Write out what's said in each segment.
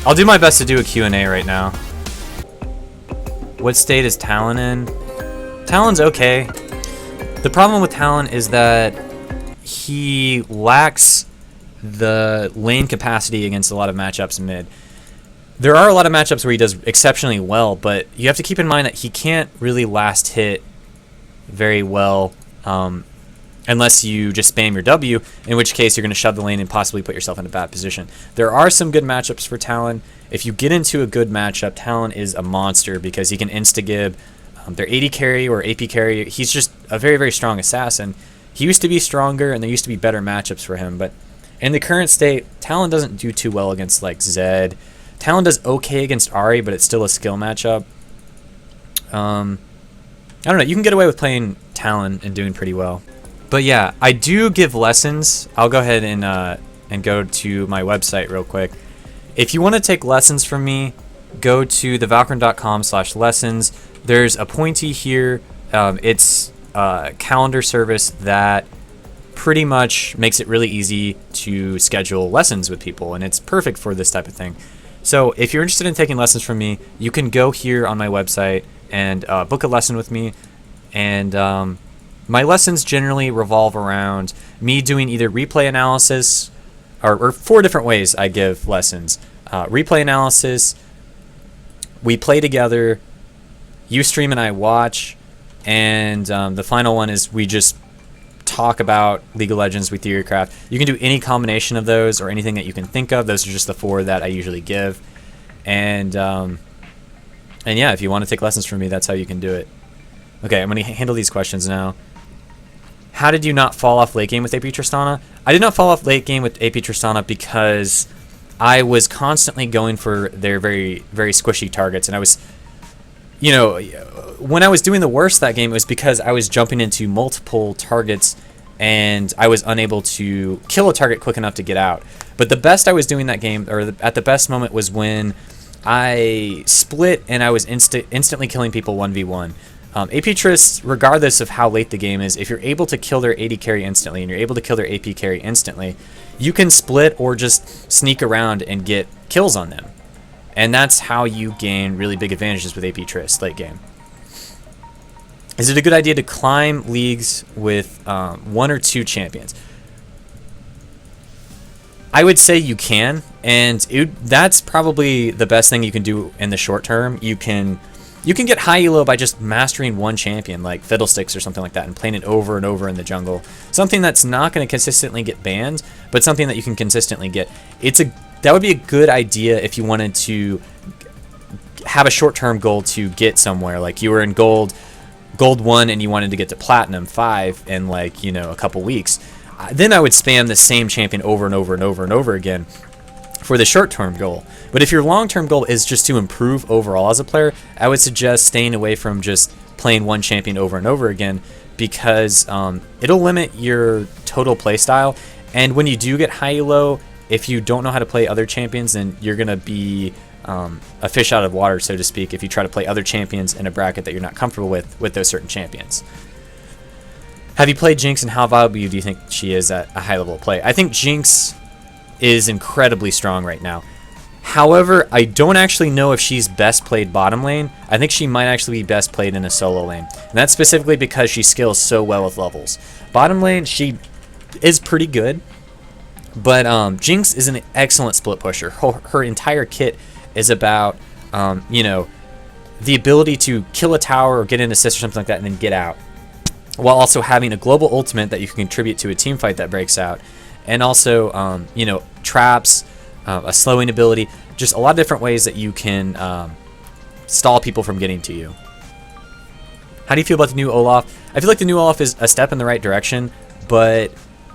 I'll do my best to do a Q&A right now. What state is Talon in? Talon's okay. The problem with Talon is that he lacks the lane capacity against a lot of matchups mid. There are a lot of matchups where he does exceptionally well, but you have to keep in mind that he can't really last hit very well unless you just spam your W, in which case you're going to shove the lane and possibly put yourself in a bad position. There are some good matchups for Talon. If you get into a good matchup, Talon is a monster because he can insta-gib their AD carry or AP carry. He's just a very, very strong assassin. He used to be stronger, and there used to be better matchups for him, but in the current state, Talon doesn't do too well against like Zed. Talon does okay against Ahri, but it's still a skill matchup. I don't know. You can get away with playing Talon and doing pretty well. But yeah, I do give lessons. I'll go ahead and go to my website real quick. If you want to take lessons from me, go to thevalkrin.com/lessons. There's a pointee here. It's a calendar service that pretty much makes it really easy to schedule lessons with people, and it's perfect for this type of thing. So if you're interested in taking lessons from me, you can go here on my website and book a lesson with me. And my lessons generally revolve around me doing either replay analysis, or 4 different ways I give lessons. Replay analysis, we play together, you stream and I watch, and the final one is we just talk about League of Legends with Theorycraft. You can do any combination of those or anything that you can think of. Those are just the 4 that I usually give. And yeah, if you want to take lessons from me, that's how you can do it. Okay, I'm going to handle these questions now. How did you not fall off late game with AP Tristana? I did not fall off late game with AP Tristana because I was constantly going for their very, very squishy targets. And I was, you know, when I was doing the worst that game, it was because I was jumping into multiple targets and I was unable to kill a target quick enough to get out. But the best I was doing that game, or at the best moment, was when I split and I was instantly killing people 1v1. AP Trist, regardless of how late the game is, if you're able to kill their AD carry instantly and you're able to kill their AP carry instantly, you can split or just sneak around and get kills on them. And that's how you gain really big advantages with AP Trist late game. Is it a good idea to climb leagues with 1 or 2 champions? I would say you can, and that's probably the best thing you can do in the short term. You can get high elo by just mastering 1 champion, like Fiddlesticks or something like that, and playing it over and over in the jungle. Something that's not going to consistently get banned, but something that you can consistently get. That would be a good idea if you wanted to have a short-term goal to get somewhere. Like you were in gold 1 and you wanted to get to platinum 5 in like, you know, a couple weeks. Then I would spam the same champion over and over and over and over again for the short-term goal. But if your long-term goal is just to improve overall as a player, I would suggest staying away from just playing 1 champion over and over again, because it'll limit your total play style. And when you do get high elo, if you don't know how to play other champions, then you're going to be a fish out of water, so to speak, if you try to play other champions in a bracket that you're not comfortable with those certain champions. Have you played Jinx, and how valuable do you think she is at a high level of play? I think Jinx is incredibly strong right now. However, I don't actually know if she's best played bottom lane. I think she might actually be best played in a solo lane. And that's specifically because she scales so well with levels. Bottom lane, she is pretty good. But Jinx is an excellent split pusher. Her entire kit is about, you know, the ability to kill a tower or get an assist or something like that and then get out, while also having a global ultimate that you can contribute to a team fight that breaks out. And also, you know, traps, a slowing ability, just a lot of different ways that you can stall people from getting to you. How do you feel about the new Olaf? I feel like the new Olaf is a step in the right direction, but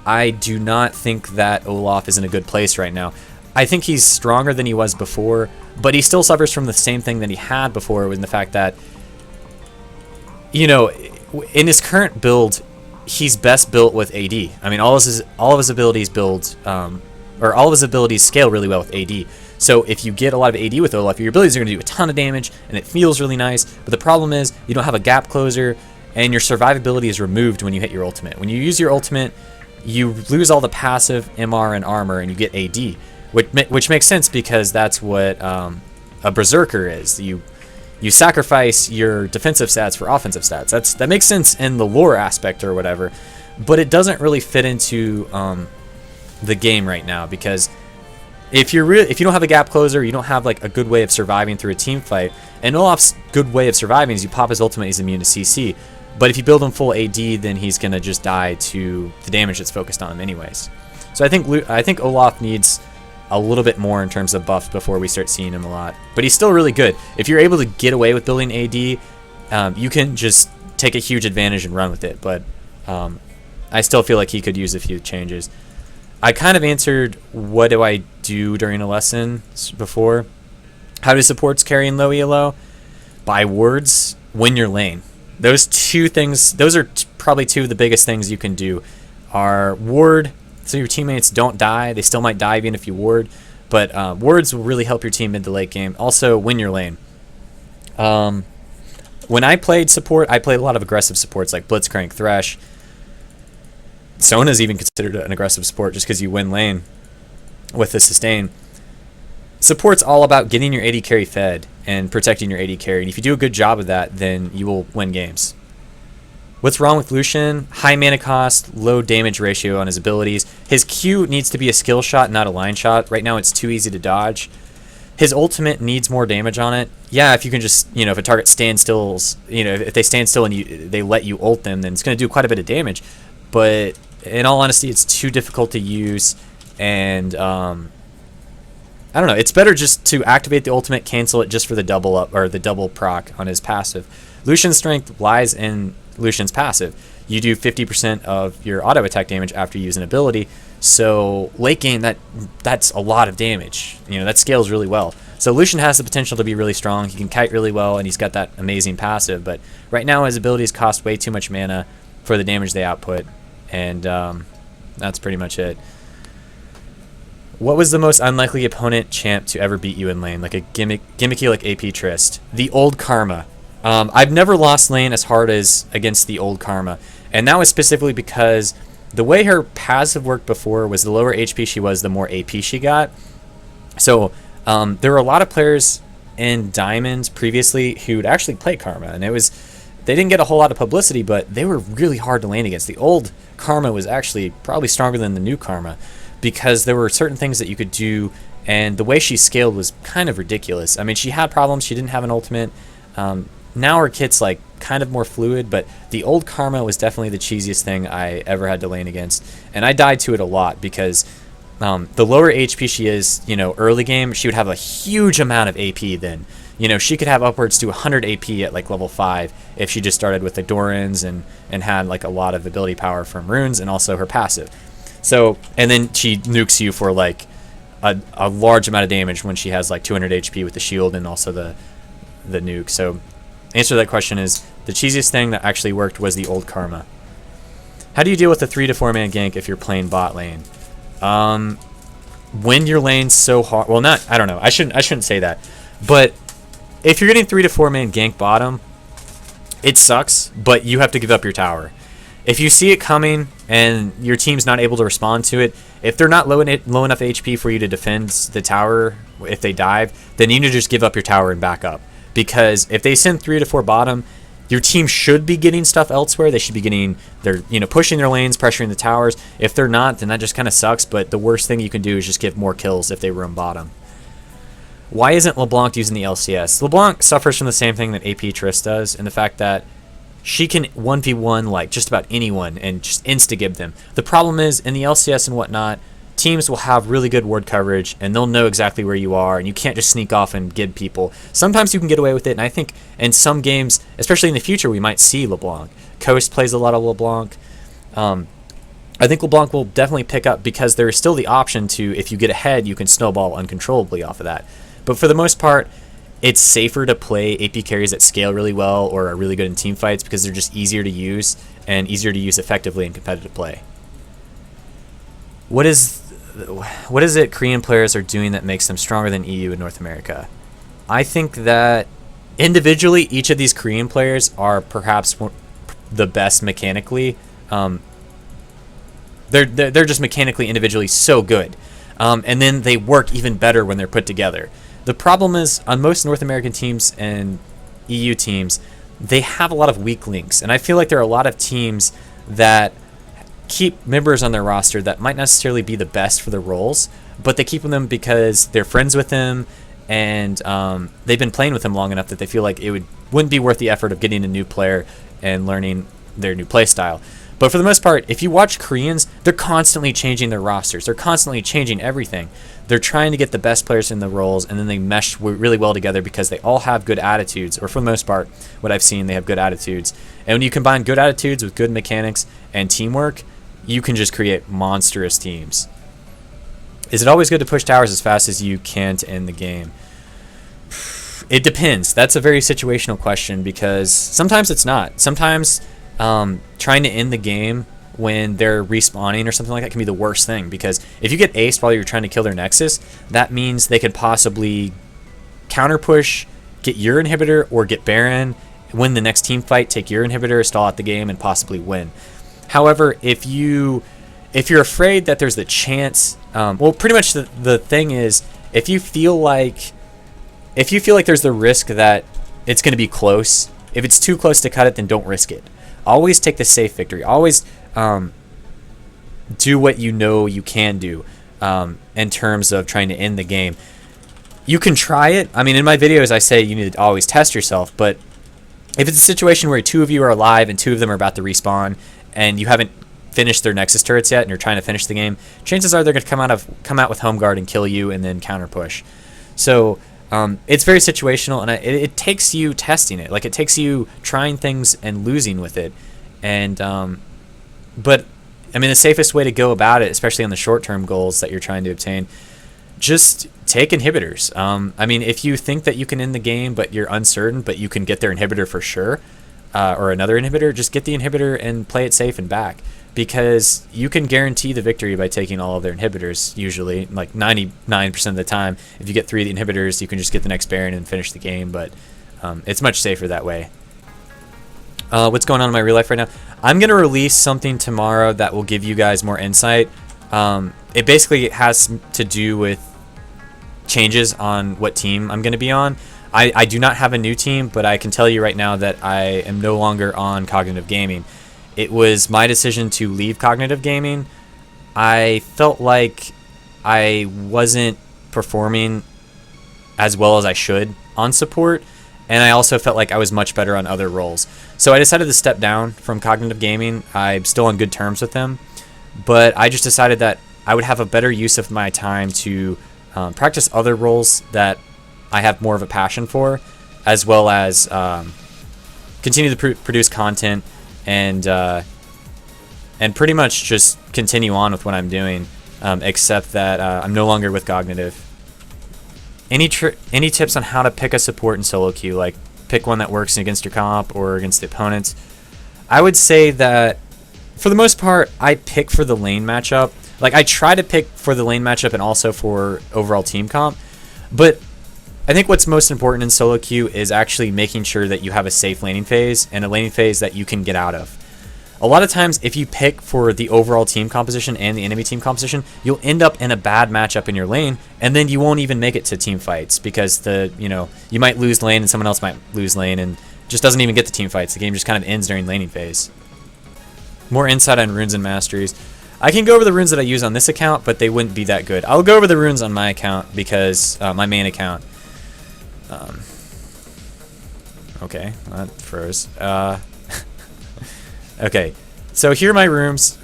I do not think that Olaf is in a good place right now. I think he's stronger than he was before, but he still suffers from the same thing that he had before, in the fact that, you know, in his current build, he's best built with AD. I mean, all of his abilities build, or all of his abilities scale really well with AD. So if you get a lot of AD with Olaf, your abilities are going to do a ton of damage, and it feels really nice. But the problem is you don't have a gap closer, and your survivability is removed when you hit your ultimate. When you use your ultimate, you lose all the passive MR and armor, and you get AD. which makes sense because that's what a berserker is. You sacrifice your defensive stats for offensive stats. That makes sense in the lore aspect or whatever, but it doesn't really fit into the game right now, because if you don't have a gap closer, you don't have like a good way of surviving through a team fight. And Olaf's good way of surviving is you pop his ultimate, he's immune to CC. But if you build him full AD, then he's gonna just die to the damage that's focused on him anyways. So I think Olaf needs a little bit more in terms of buff before we start seeing him a lot. But he's still really good. If you're able to get away with building AD, you can just take a huge advantage and run with it. But I still feel like he could use a few changes. I kind of answered what do I do during a lesson before. How do supports carry in low elo? By wards, win your lane. Those two things, those are probably two of the biggest things you can do. Are ward, so your teammates don't die. They still might die even if you ward, but wards will really help your team mid to late game. Also, win your lane. When I played support, I played a lot of aggressive supports like Blitzcrank, Thresh. Sona's even considered an aggressive support just because you win lane with the sustain. Support's all about getting your AD carry fed and protecting your AD carry. And if you do a good job of that, then you will win games. What's wrong with Lucian? High mana cost, low damage ratio on his abilities. His Q needs to be a skill shot, not a line shot. Right now it's too easy to dodge. His ultimate needs more damage on it. Yeah, if you can just, if a target stands still, if they stand still and they let you ult them, then it's going to do quite a bit of damage. But in all honesty, it's too difficult to use, and I don't know. It's better just to activate the ultimate, cancel it just for the double up or the double proc on his passive. Lucian's strength lies in Lucian's passive. You do 50% of your auto attack damage after you use an ability. So late game, that's a lot of damage. That scales really well. So Lucian has the potential to be really strong. He can kite really well, and he's got that amazing passive. But right now, his abilities cost way too much mana for the damage they output, and that's pretty much it. What was the most unlikely opponent champ to ever beat you in lane? Like a gimmicky like AP Trist. The old Karma. I've never lost lane as hard as against the old Karma. And that was specifically because the way her passive worked before was the lower HP she was, the more AP she got. So there were a lot of players in Diamonds previously who'd actually play Karma. And they didn't get a whole lot of publicity, but they were really hard to lane against. The old Karma was actually probably stronger than the new Karma, because there were certain things that you could do, and the way she scaled was kind of ridiculous. I mean, she had problems. She didn't have an ultimate. Now her kit's like kind of more fluid, but the old Karma was definitely the cheesiest thing I ever had to lane against, and I died to it a lot because the lower HP she is, early game, she would have a huge amount of AP then. She could have upwards to 100 AP at like level 5 if she just started with the Dorans and had like a lot of ability power from runes and also her passive. So, and then she nukes you for like a large amount of damage when she has like 200 HP with the shield and also the nuke. So, answer to that question is the cheesiest thing that actually worked was the old Karma. How do you deal with a 3 to 4 man gank if you're playing bot lane? When your lane's so hard, well, I don't know. I shouldn't say that, but if you're getting 3 to 4 man gank bottom, it sucks, but you have to give up your tower. If you see it coming and your team's not able to respond to it, if they're not low enough HP for you to defend the tower if they dive, then you need to just give up your tower and back up. Because if they send 3 to 4 bottom, your team should be getting stuff elsewhere. They should be getting pushing their lanes, pressuring the towers. If they're not, then that just kind of sucks. But the worst thing you can do is just give more kills if they roam bottom. Why isn't LeBlanc using the LCS? LeBlanc suffers from the same thing that AP Trist does, in the fact that she can 1v1 like just about anyone and just insta-gib them. The problem is, in the LCS and whatnot, teams will have really good ward coverage and they'll know exactly where you are, and you can't just sneak off and gib people. Sometimes you can get away with it, and I think in some games, especially in the future, we might see LeBlanc. Coast plays a lot of LeBlanc. I think LeBlanc will definitely pick up because there is still the option to, if you get ahead, you can snowball uncontrollably off of that. But for the most part, it's safer to play AP carries that scale really well or are really good in team fights because they're just easier to use and easier to use effectively in competitive play. What is it Korean players are doing that makes them stronger than EU and North America? I think that individually, each of these Korean players are perhaps the best mechanically. They're just mechanically individually so good. And then they work even better when they're put together. The problem is, on most North American teams and EU teams, they have a lot of weak links. And I feel like there are a lot of teams that keep members on their roster that might not necessarily be the best for the roles, but they keep them because they're friends with them, and they've been playing with them long enough that they feel like wouldn't be worth the effort of getting a new player and learning their new play style. But for the most part, if you watch Koreans, they're constantly changing their rosters. They're constantly changing everything. They're trying to get the best players in the roles, and then they mesh really well together because they all have good attitudes, or for the most part, what I've seen, they have good attitudes. And when you combine good attitudes with good mechanics and teamwork, you can just create monstrous teams. Is it always good to push towers as fast as you can to end the game? It depends. That's a very situational question, because sometimes it's not. Sometimes trying to end the game when they're respawning or something like that can be the worst thing, because if you get aced while you're trying to kill their Nexus, that means they could possibly counter push, get your inhibitor, or get Baron, win the next team fight, take your inhibitor, stall out the game, and possibly win. However, if you're afraid that there's the chance, well, pretty much the thing is, if you feel like there's the risk that it's going to be close, if it's too close to cut it, then don't risk it. Always take the safe victory. Always do what you know you can do in terms of trying to end the game. You can try it. I mean, in my videos, I say you need to always test yourself, but if it's a situation where two of you are alive and two of them are about to respawn and you haven't finished their Nexus turrets yet and you're trying to finish the game, chances are they're going to come out with home guard and kill you and then counter push. So it's very situational, and it takes you testing it. Like, it takes you trying things and losing with it. And but I mean, the safest way to go about it, especially on the short-term goals that you're trying to obtain, just take inhibitors. I mean, if you think that you can end the game but you're uncertain, but you can get their inhibitor for sure, or another inhibitor, just get the inhibitor and play it safe and back, because you can guarantee the victory by taking all of their inhibitors. Usually, like 99% of the time, if you get 3 of the inhibitors, you can just get the next Baron and finish the game, but it's much safer that way. What's going on in my real life right now? I'm going to release something tomorrow that will give you guys more insight. It basically has to do with changes on what team I'm going to be on. I do not have a new team, but I can tell you right now that I am no longer on Cognitive Gaming. It was my decision to leave Cognitive Gaming. I felt like I wasn't performing as well as I should on support, and I also felt like I was much better on other roles. So I decided to step down from Cognitive Gaming. I'm still on good terms with them, but I just decided that I would have a better use of my time to practice other roles that I have more of a passion for, as well as continue to produce content and pretty much just continue on with what I'm doing, except that I'm no longer with Cognitive. Any tips on how to pick a support in solo queue, like pick one that works against your comp or against the opponents? I would say that for the most part, I pick for the lane matchup. Like, I try to pick for the lane matchup and also for overall team comp, but I think what's most important in solo queue is actually making sure that you have a safe laning phase and a laning phase that you can get out of. A lot of times, if you pick for the overall team composition and the enemy team composition, you'll end up in a bad matchup in your lane, and then you won't even make it to team fights, because you might lose lane and someone else might lose lane and just doesn't even get to team fights. The game just kind of ends during laning phase. More insight on runes and masteries. I can go over the runes that I use on this account, but they wouldn't be that good. I'll go over the runes on my account, because my main account. Okay, that froze. Okay, so here are my runes.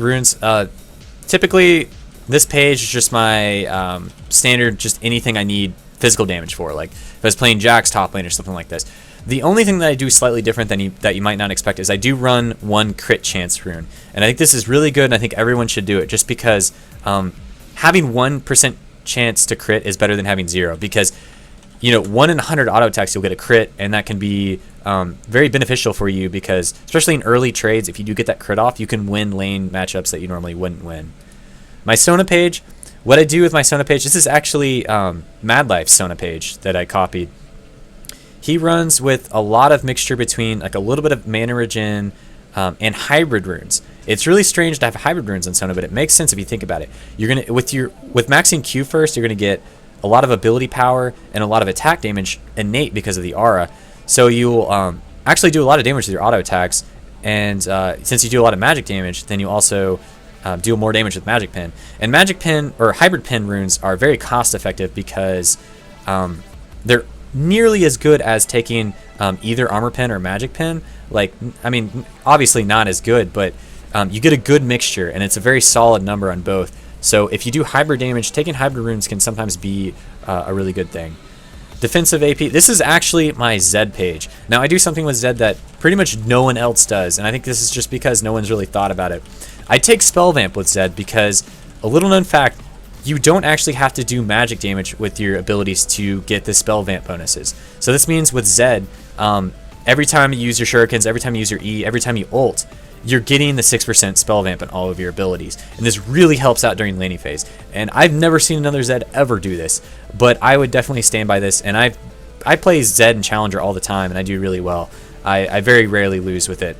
Typically, this page is just my standard, just anything I need physical damage for. Like if I was playing Jack's top lane or something like this. The only thing that I do slightly different that you might not expect is I do run one crit chance rune, and I think this is really good, and I think everyone should do it, just because having 1% chance to crit is better than having 0, because 1 in 100 auto attacks you'll get a crit, and that can be very beneficial for you, because especially in early trades, if you do get that crit off, you can win lane matchups that you normally wouldn't win. My Sona page, what I do with my Sona page, this is actually Mad Life's Sona page that I copied. He runs with a lot of mixture between like a little bit of mana regen, and hybrid runes. It's really strange to have hybrid runes on Sona, but it makes sense if you think about it. You're gonna with maxing Q first, you're gonna get a lot of ability power and a lot of attack damage innate because of the aura. So you'll actually do a lot of damage with your auto attacks, and since you do a lot of magic damage, then you also do more damage with magic pin. And magic pin or hybrid pin runes are very cost effective because they're nearly as good as taking either armor pin or magic pin. Like, I mean, obviously not as good, but you get a good mixture, and it's a very solid number on both. So if you do hybrid damage, taking hybrid runes can sometimes be a really good thing. Defensive AP. This is actually my Zed page. Now I do something with Zed that pretty much no one else does, and I think this is just because no one's really thought about it. I take Spell Vamp with Zed because, a little known fact, you don't actually have to do magic damage with your abilities to get the Spell Vamp bonuses. So this means with Zed, every time you use your shurikens, every time you use your E, every time you ult, you're getting the 6% Spell Vamp in all of your abilities. And this really helps out during laning phase. And I've never seen another Zed ever do this, but I would definitely stand by this. And I play Zed and Challenger all the time, and I do really well. I very rarely lose with it.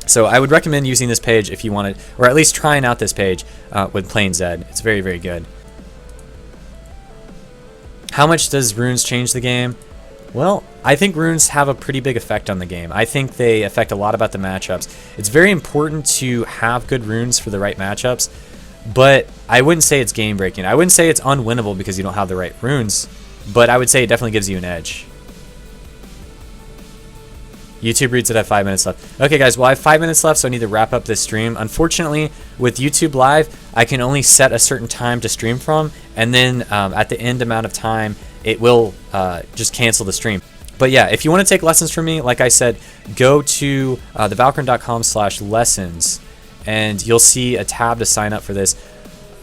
So I would recommend using this page if you want to, or at least trying out this page with playing Zed. It's very, very good. How much does runes change the game? Well, I think runes have a pretty big effect on the game. I think they affect a lot about the matchups. It's very important to have good runes for the right matchups, but I wouldn't say it's game breaking. I wouldn't say it's unwinnable because you don't have the right runes, but I would say it definitely gives you an edge. YouTube reads it at 5 minutes left. Okay, guys, well, I have 5 minutes left, so I need to wrap up this stream. Unfortunately, with YouTube Live, I can only set a certain time to stream from, and then at the end amount of time, it will just cancel the stream. But yeah, if you want to take lessons from me, like I said, go to thevalkrin.com/lessons, and you'll see a tab to sign up for this.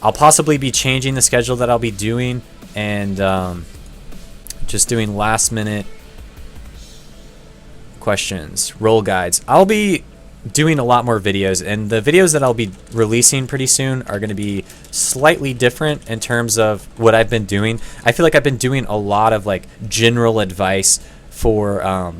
I'll possibly be changing the schedule that I'll be doing, and just doing last minute questions, role guides. I'll be doing a lot more videos, and the videos that I'll be releasing pretty soon are going to be slightly different in terms of what I've been doing. I feel like I've been doing a lot of like general advice for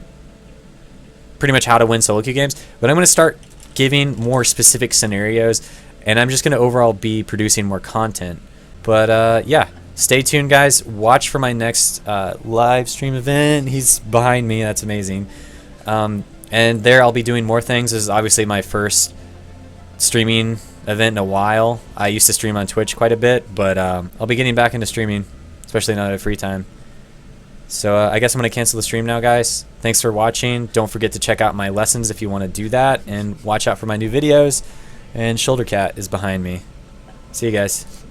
pretty much how to win solo queue games, but I'm going to start giving more specific scenarios, and I'm just going to overall be producing more content. But yeah, stay tuned, guys. Watch for my next live stream event. He's behind me. That's amazing. And there I'll be doing more things. This is obviously my first streaming event in a while. I used to stream on Twitch quite a bit, but I'll be getting back into streaming, especially now that I have free time. So I guess I'm going to cancel the stream now, guys. Thanks for watching. Don't forget to check out my lessons if you want to do that, and watch out for my new videos. And Shoulder Cat is behind me. See you guys.